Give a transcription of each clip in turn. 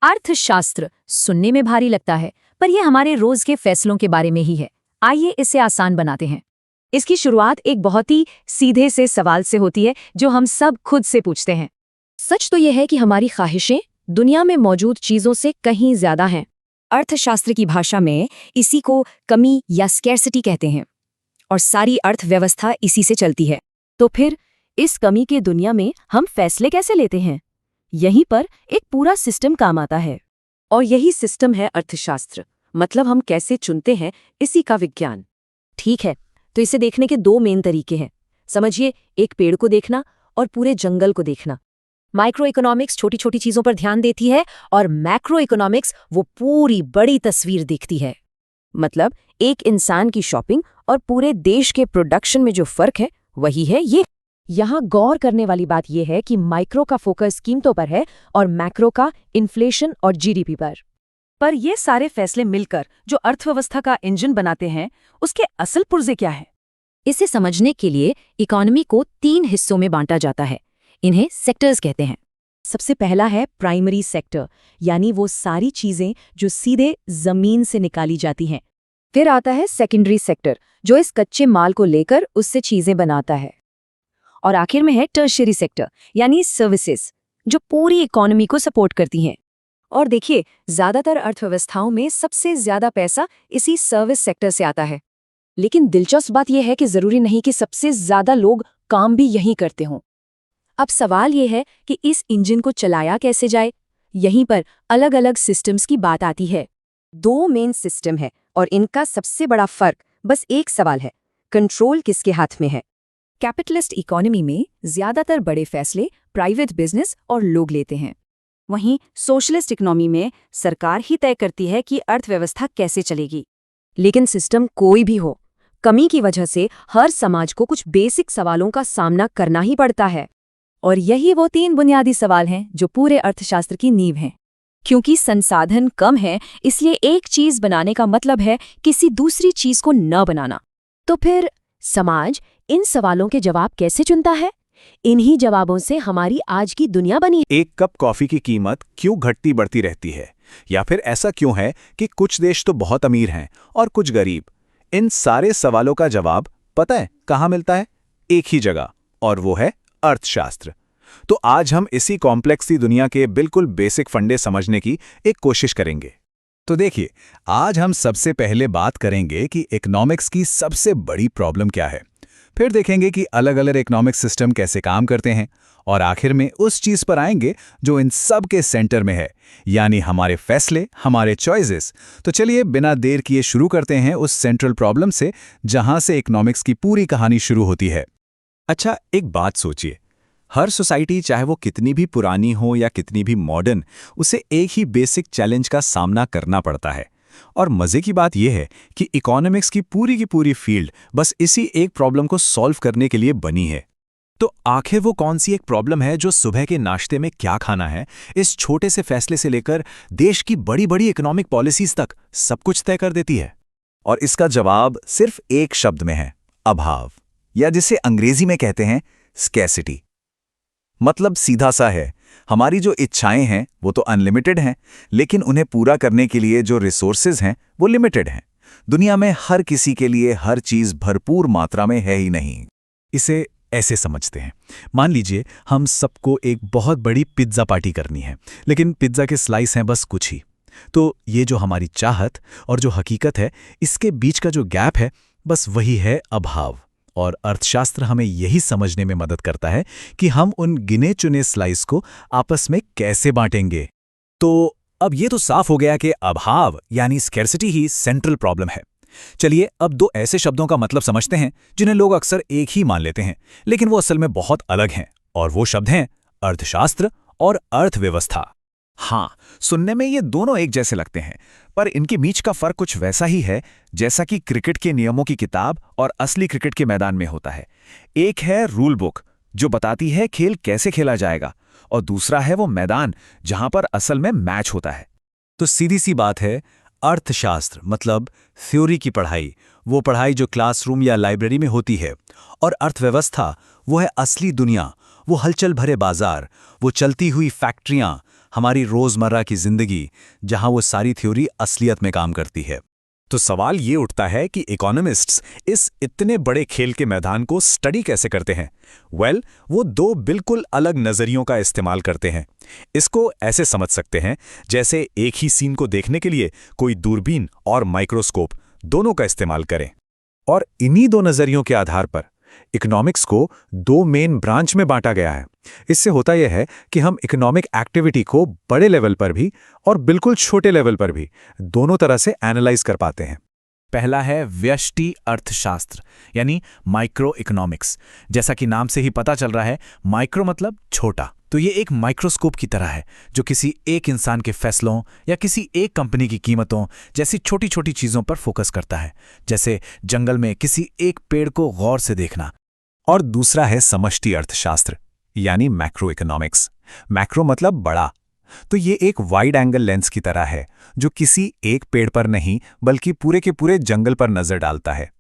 अर्थशास्त्र सुनने में भारी लगता है, पर यह हमारे रोज के फैसलों के बारे में ही है। आइए इसे आसान बनाते हैं। इसकी शुरुआत एक बहुत ही सीधे से सवाल से होती है जो हम सब खुद से पूछते हैं। सच तो यह है कि हमारी ख्वाहिशें दुनिया में मौजूद चीजों से कहीं ज्यादा हैं। अर्थशास्त्र की भाषा में इसी को कमी या स्कैर्सिटी कहते हैं, और सारी अर्थव्यवस्था इसी से चलती है। तो फिर इस कमी के दुनिया में हम फैसले कैसे लेते हैं? यहीं पर एक पूरा सिस्टम काम आता है, और यही सिस्टम है अर्थशास्त्र। मतलब हम कैसे चुनते हैं, इसी का विज्ञान। ठीक है, तो इसे देखने के दो मेन तरीके हैं। समझिए, एक पेड़ को देखना और पूरे जंगल को देखना। माइक्रो इकोनॉमिक्स छोटी छोटी चीजों पर ध्यान देती है और मैक्रो इकोनॉमिक्स वो पूरी बड़ी तस्वीर देखती है। मतलब एक इंसान की शॉपिंग और पूरे देश के प्रोडक्शन में जो फर्क है वही है ये। यहाँ गौर करने वाली बात यह है कि माइक्रो का फोकस कीमतों पर है और मैक्रो का इन्फ्लेशन और जीडीपी पर। पर ये सारे फैसले मिलकर जो अर्थव्यवस्था का इंजन बनाते हैं, उसके असल पुर्जे क्या है? इसे समझने के लिए इकोनॉमी को 3 हिस्सों में बांटा जाता है। इन्हें सेक्टर्स कहते हैं। सबसे पहला है प्राइमरी सेक्टर, यानी वो सारी चीजें जो सीधे जमीन से निकाली जाती हैं। फिर आता है सेकेंडरी सेक्टर, जो इस कच्चे माल को लेकर उससे चीजें बनाता है। और आखिर में है टर्शियरी सेक्टर, यानी सर्विसेज, जो पूरी इकोनॉमी को सपोर्ट करती हैं। और देखिए, ज्यादातर अर्थव्यवस्थाओं में सबसे ज्यादा पैसा इसी सर्विस सेक्टर से आता है। लेकिन दिलचस्प बात यह है कि जरूरी नहीं कि सबसे ज्यादा लोग काम भी यहीं करते हों। अब सवाल यह है कि इस इंजन को चलाया कैसे जाए। यहीं पर अलग अलग सिस्टम्स की बात आती है। 2 मेन सिस्टम है और इनका सबसे बड़ा फर्क बस एक सवाल है, कंट्रोल किसके हाथ में है। कैपिटलिस्ट इकोनॉमी में ज्यादातर बड़े फैसले प्राइवेट बिजनेस और लोग लेते हैं। वहीं सोशलिस्ट इकोनॉमी में सरकार ही तय करती है कि अर्थव्यवस्था कैसे चलेगी। लेकिन सिस्टम कोई भी हो, कमी की वजह से हर समाज को कुछ बेसिक सवालों का सामना करना ही पड़ता है। और यही वो 3 बुनियादी सवाल हैं जो पूरे अर्थशास्त्र की नींव हैं। क्योंकि संसाधन कम है, इसलिए एक चीज बनाने का मतलब है किसी दूसरी चीज को न बनाना। तो फिर समाज इन सवालों के जवाब कैसे चुनता है? इन्हीं जवाबों से हमारी आज की दुनिया बनी है। एक कप कॉफी की कीमत क्यों घटती बढ़ती रहती है? या फिर ऐसा क्यों है कि कुछ देश तो बहुत अमीर हैं और कुछ गरीब? इन सारे सवालों का जवाब पता है कहाँ मिलता है? एक ही जगह, और वो है अर्थशास्त्र। तो आज हम इसी कॉम्प्लेक्स सी दुनिया के बिल्कुल बेसिक फंडे समझने की एक कोशिश करेंगे। तो देखिए, आज हम सबसे पहले बात करेंगे कि इकोनॉमिक्स की सबसे बड़ी प्रॉब्लम क्या है। फिर देखेंगे कि अलग अलग इकोनॉमिक सिस्टम कैसे काम करते हैं, और आखिर में उस चीज पर आएंगे जो इन सब के सेंटर में है, यानी हमारे फैसले, हमारे चॉइसेस। तो चलिए बिना देर किए शुरू करते हैं उस सेंट्रल प्रॉब्लम से जहां से इकोनॉमिक्स की पूरी कहानी शुरू होती है। अच्छा, एक बात सोचिए, हर सोसाइटी, चाहे वो कितनी भी पुरानी हो या कितनी भी मॉडर्न, उसे एक ही बेसिक चैलेंज का सामना करना पड़ता है। और मजे की बात यह है कि इकोनॉमिक्स की पूरी फील्ड बस इसी एक प्रॉब्लम को सॉल्व करने के लिए बनी है। तो आखिर वो कौन सी एक प्रॉब्लम है जो सुबह के नाश्ते में क्या खाना है, इस छोटे से फैसले से लेकर देश की बड़ी बड़ी इकोनॉमिक पॉलिसीज तक सब कुछ तय कर देती है? और इसका जवाब सिर्फ एक शब्द में है, अभाव, या जिसे अंग्रेजी में कहते हैं स्कैर्सिटी। मतलब सीधा सा है, हमारी जो इच्छाएं हैं वो तो अनलिमिटेड हैं, लेकिन उन्हें पूरा करने के लिए जो रिसोर्सेज हैं वो लिमिटेड हैं। दुनिया में हर किसी के लिए हर चीज भरपूर मात्रा में है ही नहीं। इसे ऐसे समझते हैं, मान लीजिए हम सबको एक बहुत बड़ी पिज्ज़ा पार्टी करनी है, लेकिन पिज्ज़ा के स्लाइस हैं बस कुछ ही। तो ये जो हमारी चाहत और जो हकीकत है, इसके बीच का जो गैप है, बस वही है अभाव। और अर्थशास्त्र हमें यही समझने में मदद करता है कि हम उन गिने चुने स्लाइस को आपस में कैसे बांटेंगे। तो अब ये तो साफ हो गया कि अभाव यानी स्कैर्सिटी ही सेंट्रल प्रॉब्लम है। चलिए अब 2 ऐसे शब्दों का मतलब समझते हैं जिन्हें लोग अक्सर एक ही मान लेते हैं, लेकिन वो असल में बहुत अलग हैं। और वो शब्द हैं अर्थशास्त्र और अर्थव्यवस्था। हाँ, सुनने में ये दोनों एक जैसे लगते हैं, पर इनके बीच का फर्क कुछ वैसा ही है जैसा कि क्रिकेट के नियमों की किताब और असली क्रिकेट के मैदान में होता है। एक है रूल बुक जो बताती है खेल कैसे खेला जाएगा, और दूसरा है वो मैदान जहां पर असल में मैच होता है। तो सीधी सी बात है, अर्थशास्त्र मतलब थ्योरी की पढ़ाई, वो पढ़ाई जो क्लासरूम या लाइब्रेरी में होती है, और अर्थव्यवस्था वो है असली दुनिया, वो हलचल भरे बाजार, वो चलती हुई फैक्ट्रियां, हमारी रोजमर्रा की जिंदगी, जहां वो सारी थ्योरी असलियत में काम करती है। तो सवाल ये उठता है कि इकोनॉमिस्ट्स इस इतने बड़े खेल के मैदान को स्टडी कैसे करते हैं? वो दो बिल्कुल अलग नजरियों का इस्तेमाल करते हैं। इसको ऐसे समझ सकते हैं जैसे एक ही सीन को देखने के लिए कोई दूरबीन और माइक्रोस्कोप दोनों का इस्तेमाल करें। और इन्हीं दो नजरियों के आधार पर इकोनॉमिक्स को दो मेन ब्रांच में बांटा गया है। इससे होता यह है कि हम इकोनॉमिक एक्टिविटी को बड़े लेवल पर भी और बिल्कुल छोटे लेवल पर भी दोनों तरह से एनालाइज कर पाते हैं। पहला है व्यष्टि अर्थशास्त्र, यानी माइक्रो इकोनॉमिक्स। जैसा कि नाम से ही पता चल रहा है, माइक्रो मतलब छोटा, तो ये एक माइक्रोस्कोप की तरह है जो किसी एक इंसान के फैसलों या किसी एक कंपनी की कीमतों जैसी छोटी छोटी चीजों पर फोकस करता है, जैसे जंगल में किसी एक पेड़ को गौर से देखना। और दूसरा है समष्टि अर्थशास्त्र, यानी मैक्रो इकोनॉमिक्स। मैक्रो मतलब बड़ा, तो ये एक वाइड एंगल लेंस की तरह है जो किसी एक पेड़ पर नहीं बल्कि पूरे के पूरे जंगल पर नजर डालता है।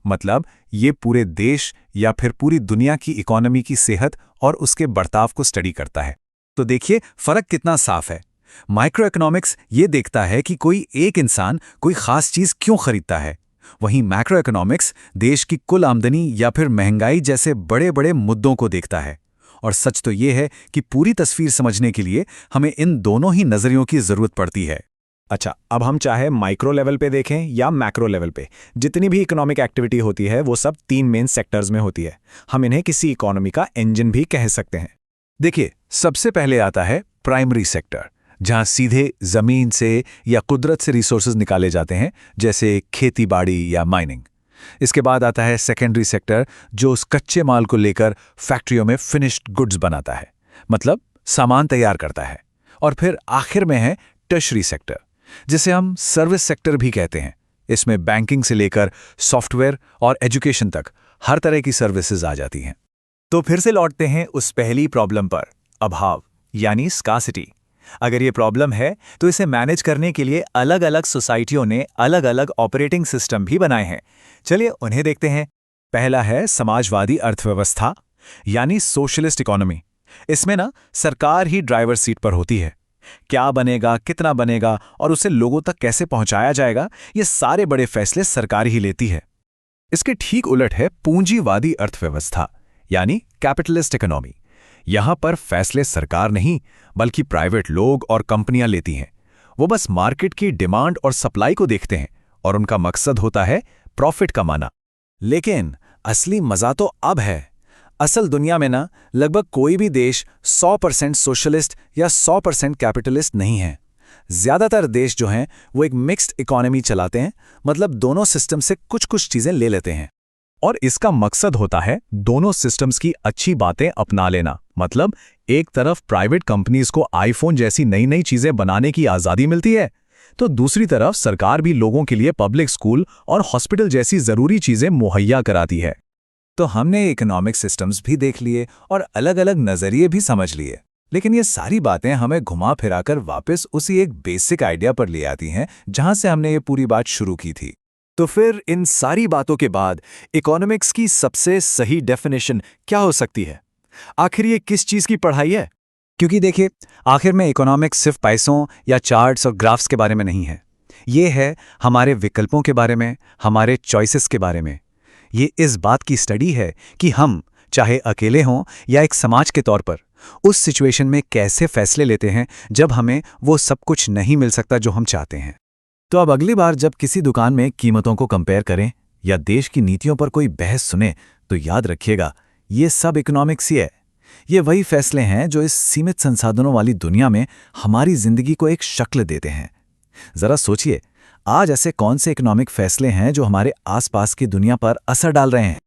मतलब ये पूरे देश या फिर पूरी दुनिया की इकोनॉमी की सेहत और उसके बर्ताव को स्टडी करता है। तो देखिए फर्क कितना साफ है। माइक्रो इकोनॉमिक्स ये देखता है कि कोई एक इंसान कोई खास चीज क्यों खरीदता है, वहीं मैक्रो इकोनॉमिक्स देश की कुल आमदनी या फिर महंगाई जैसे बड़े बड़े मुद्दों को देखता है। और सच तो ये है कि पूरी तस्वीर समझने के लिए हमें इन दोनों ही नजरियों की जरूरत पड़ती है। अच्छा, अब हम चाहे माइक्रो लेवल पे देखें या मैक्रो लेवल पे, जितनी भी इकोनॉमिक एक्टिविटी होती है वो सब तीन मेन सेक्टर्स में होती है। हम इन्हें किसी इकोनॉमी का इंजन भी कह सकते हैं। देखिए, सबसे पहले आता है प्राइमरी सेक्टर, जहां सीधे जमीन से या कुदरत से रिसोर्सेज निकाले जाते हैं, जैसे खेती बाड़ी या माइनिंग। इसके बाद आता है सेकेंडरी सेक्टर, जो उस कच्चे माल को लेकर फैक्ट्रियों में फिनिश्ड गुड्स बनाता है, मतलब सामान तैयार करता है। और फिर आखिर में है टर्शरी सेक्टर, जिसे हम सर्विस सेक्टर भी कहते हैं। इसमें बैंकिंग से लेकर सॉफ्टवेयर और एजुकेशन तक हर तरह की सर्विसेज आ जाती हैं। तो फिर से लौटते हैं उस पहली प्रॉब्लम पर, अभाव यानी स्कार्सिटी। अगर ये प्रॉब्लम है तो इसे मैनेज करने के लिए अलग अलग सोसाइटियों ने अलग अलग ऑपरेटिंग सिस्टम भी बनाए हैं। चलिए उन्हें देखते हैं। पहला है समाजवादी अर्थव्यवस्था, यानी सोशलिस्ट इकोनॉमी। इसमें ना सरकार ही ड्राइवर सीट पर होती है। क्या बनेगा, कितना बनेगा और उसे लोगों तक कैसे पहुंचाया जाएगा, ये सारे बड़े फैसले सरकार ही लेती है। इसके ठीक उलट है पूंजीवादी अर्थव्यवस्था, यानी कैपिटलिस्ट इकोनॉमी। यहां पर फैसले सरकार नहीं बल्कि प्राइवेट लोग और कंपनियां लेती हैं। वो बस मार्केट की डिमांड और सप्लाई को देखते हैं और उनका मकसद होता है प्रॉफिट कमाना। लेकिन असली मजा तो अब है। असल दुनिया में ना लगभग कोई भी देश 100% सोशलिस्ट या 100% कैपिटलिस्ट नहीं है। ज्यादातर देश जो हैं वो एक मिक्स्ड इकोनॉमी चलाते हैं, मतलब दोनों सिस्टम से कुछ कुछ चीजें ले लेते हैं। और इसका मकसद होता है दोनों सिस्टम्स की अच्छी बातें अपना लेना। मतलब एक तरफ प्राइवेट कंपनीज को आईफोन जैसी नई नई चीजें बनाने की आजादी मिलती है, तो दूसरी तरफ सरकार भी लोगों के लिए पब्लिक स्कूल और हॉस्पिटल जैसी जरूरी चीजें मुहैया कराती है। तो हमने इकोनॉमिक सिस्टम्स भी देख लिए और अलग अलग नजरिए भी समझ लिए, लेकिन ये सारी बातें हमें घुमा फिराकर वापस उसी एक बेसिक आइडिया पर ले आती हैं जहां से हमने ये पूरी बात शुरू की थी। तो फिर इन सारी बातों के बाद इकोनॉमिक्स की सबसे सही डेफिनेशन क्या हो सकती है? आखिर ये किस चीज की पढ़ाई है? क्योंकि देखिए, आखिर में इकोनॉमिक्स सिर्फ पैसों या चार्ट्स और ग्राफ्स के बारे में नहीं है। ये है हमारे विकल्पों के बारे में, हमारे चॉइसेस के बारे में। ये इस बात की स्टडी है कि हम चाहे अकेले हों या एक समाज के तौर पर उस सिचुएशन में कैसे फैसले लेते हैं जब हमें वो सब कुछ नहीं मिल सकता जो हम चाहते हैं। तो अब अगली बार जब किसी दुकान में कीमतों को कंपेयर करें या देश की नीतियों पर कोई बहस सुने, तो याद रखिएगा, ये सब इकोनॉमिक्स ही है। ये वही फैसले हैं जो इस सीमित संसाधनों वाली दुनिया में हमारी जिंदगी को एक शक्ल देते हैं। जरा सोचिए, आज ऐसे कौन से इकोनॉमिक फैसले हैं जो हमारे आसपास की दुनिया पर असर डाल रहे हैं?